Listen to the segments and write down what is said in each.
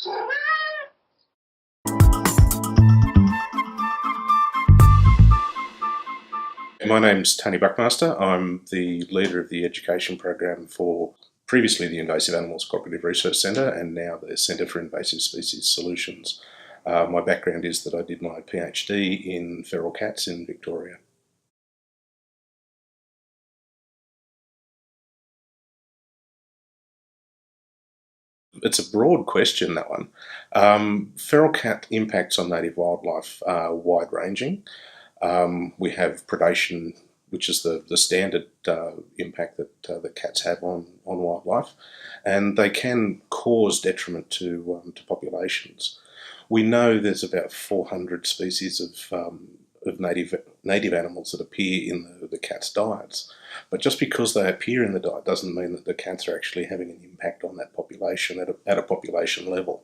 My name's Tony Buckmaster. I'm the leader of the education program for previously the Invasive Animals Cooperative Research Centre and now the Centre for Invasive Species Solutions. My background is that I did my PhD in feral cats in Victoria. It's a broad question, that one. Feral cat impacts on native wildlife are wide-ranging. We have predation, which is the standard impact that cats have on wildlife, and they can cause detriment to populations. We know there's about 400 species of native animals that appear in the cat's diets, but just because they appear in the diet doesn't mean that the cats are actually having an impact on that population at a population level.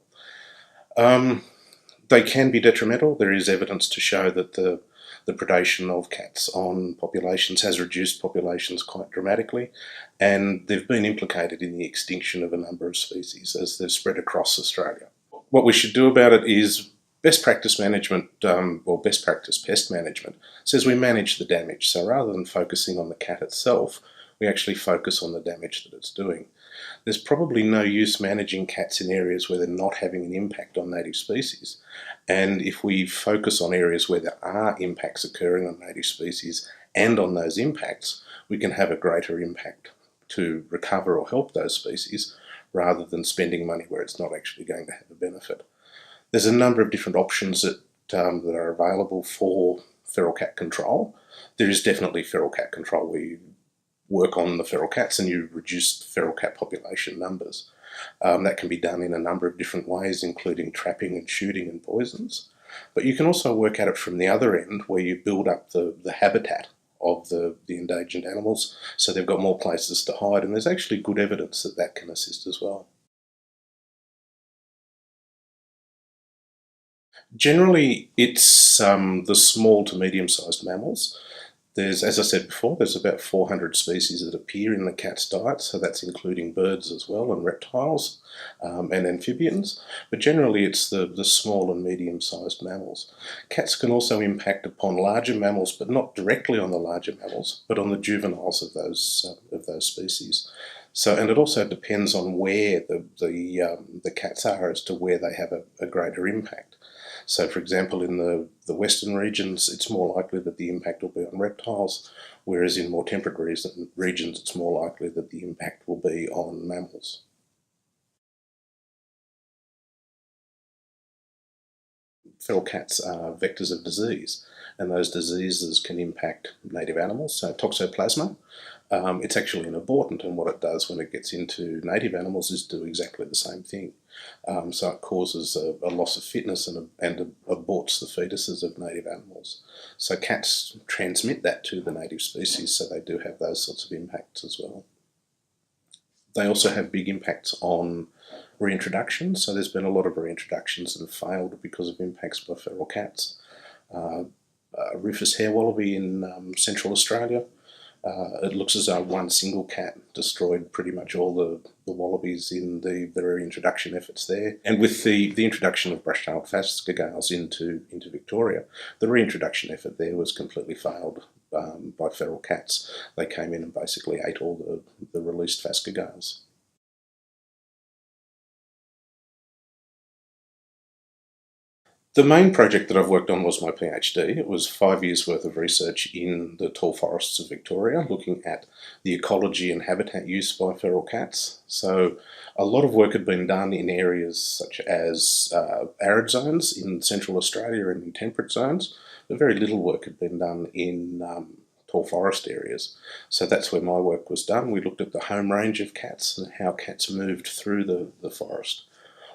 They can be detrimental. There is evidence to show that the predation of cats on populations has reduced populations quite dramatically, and they've been implicated in the extinction of a number of species as they've spread across Australia. What we should do about it is best practice management, or best practice pest management, says we manage the damage. So rather than focusing on the cat itself, we actually focus on the damage that it's doing. There's probably no use managing cats in areas where they're not having an impact on native species. And if we focus on areas where there are impacts occurring on native species and on those impacts, we can have a greater impact to recover or help those species rather than spending money where it's not actually going to have a benefit. There's a number of different options that are available for feral cat control. There is definitely feral cat control where you work on the feral cats and you reduce feral cat population numbers. That can be done in a number of different ways, including trapping and shooting and poisons. But you can also work at it from the other end, where you build up the habitat of the endangered animals so they've got more places to hide, and there's actually good evidence that that can assist as well. Generally, it's the small to medium-sized mammals. There's, as I said before, there's about 400 species that appear in the cat's diet, so that's including birds as well, and reptiles, and amphibians. But generally it's the small and medium-sized mammals. Cats can also impact upon larger mammals, but not directly on the larger mammals, but on the juveniles of those species. So, and it also depends on where the cats are as to where they have a greater impact. So, for example, in the western regions, it's more likely that the impact will be on reptiles, whereas in more temperate regions, it's more likely that the impact will be on mammals. Feral cats are vectors of disease, and those diseases can impact native animals. So toxoplasma, it's actually an abortant, and what it does when it gets into native animals is do exactly the same thing. So it causes a loss of fitness and aborts the fetuses of native animals. So cats transmit that to the native species, so they do have those sorts of impacts as well. They also have big impacts on reintroduction, so there's been a lot of reintroductions that have failed because of impacts by feral cats. Rufous hair wallaby in Central Australia. It looks as though one single cat destroyed pretty much all the wallabies in the reintroduction efforts there. And with the introduction of brush-tailed phascogales into Victoria, the reintroduction effort there was completely failed by feral cats. They came in and basically ate all the released phascogales. The main project that I've worked on was my PhD. It was 5 years worth of research in the tall forests of Victoria, looking at the ecology and habitat use by feral cats. So a lot of work had been done in areas such as arid zones in Central Australia and in temperate zones, but very little work had been done in tall forest areas. So that's where my work was done. We looked at the home range of cats and how cats moved through the forest.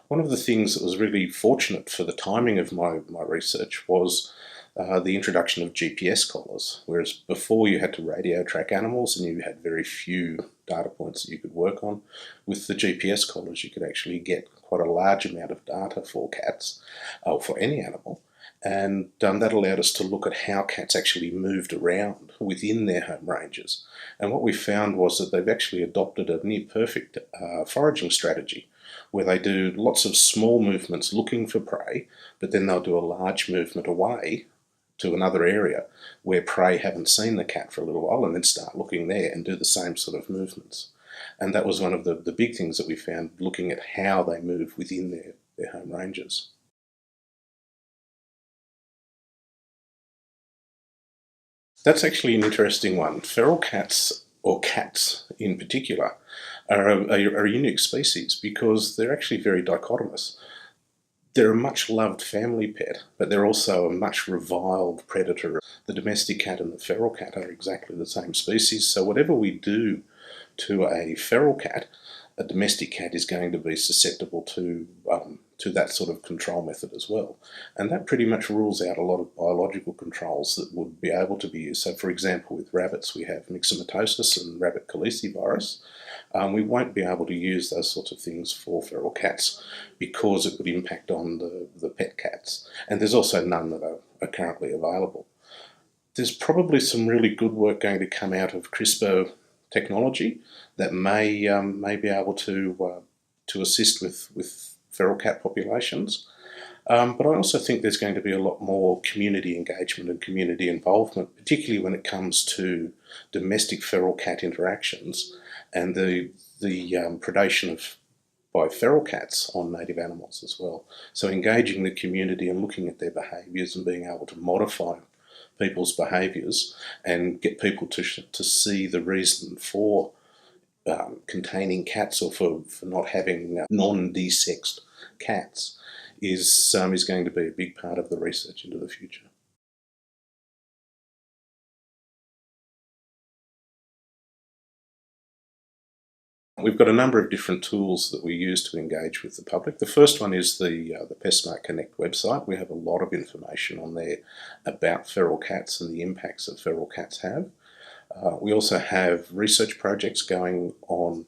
One of the things that was really fortunate for the timing of my research was the introduction of GPS collars, whereas before you had to radio track animals and you had very few data points that you could work on. With the GPS collars you could actually get quite a large amount of data for cats, or for any animal, and that allowed us to look at how cats actually moved around within their home ranges. And what we found was that they've actually adopted a near perfect foraging strategy, where they do lots of small movements looking for prey, but then they'll do a large movement away to another area where prey haven't seen the cat for a little while, and then start looking there and do the same sort of movements. And that was one of the big things that we found, looking at how they move within their home ranges. That's actually an interesting one. Feral cats, or cats in particular, are a unique species because they're actually very dichotomous. They're a much loved family pet, but they're also a much reviled predator. The domestic cat and the feral cat are exactly the same species, so whatever we do to a feral cat, a domestic cat is going to be susceptible to that sort of control method as well. And that pretty much rules out a lot of biological controls that would be able to be used. So for example, with rabbits we have myxomatosis and rabbit calicivirus. We won't be able to use those sorts of things for feral cats because it would impact on the pet cats. And there's also none that are currently available. There's probably some really good work going to come out of CRISPR technology that may be able to assist with feral cat populations. But I also think there's going to be a lot more community engagement and community involvement, particularly when it comes to domestic feral cat interactions and the predation by feral cats on native animals as well. So engaging the community and looking at their behaviours and being able to modify people's behaviours and get people to see the reason for containing cats, or for not having non-desexed cats, is going to be a big part of the research into the future. We've got a number of different tools that we use to engage with the public. The first one is the PestSmart Connect website. We have a lot of information on there about feral cats and the impacts that feral cats have. We also have research projects going on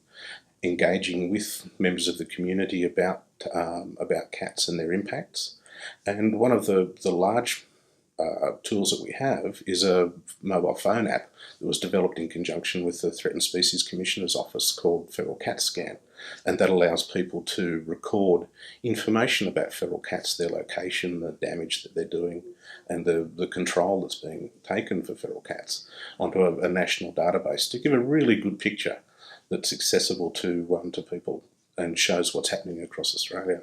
engaging with members of the community about cats and their impacts. And one of the large tools that we have is a mobile phone app that was developed in conjunction with the Threatened Species Commissioner's Office called Feral Cat Scan, and that allows people to record information about feral cats, their location, the damage that they're doing, and the control that's being taken for feral cats onto a national database to give a really good picture that's accessible to people and shows what's happening across Australia.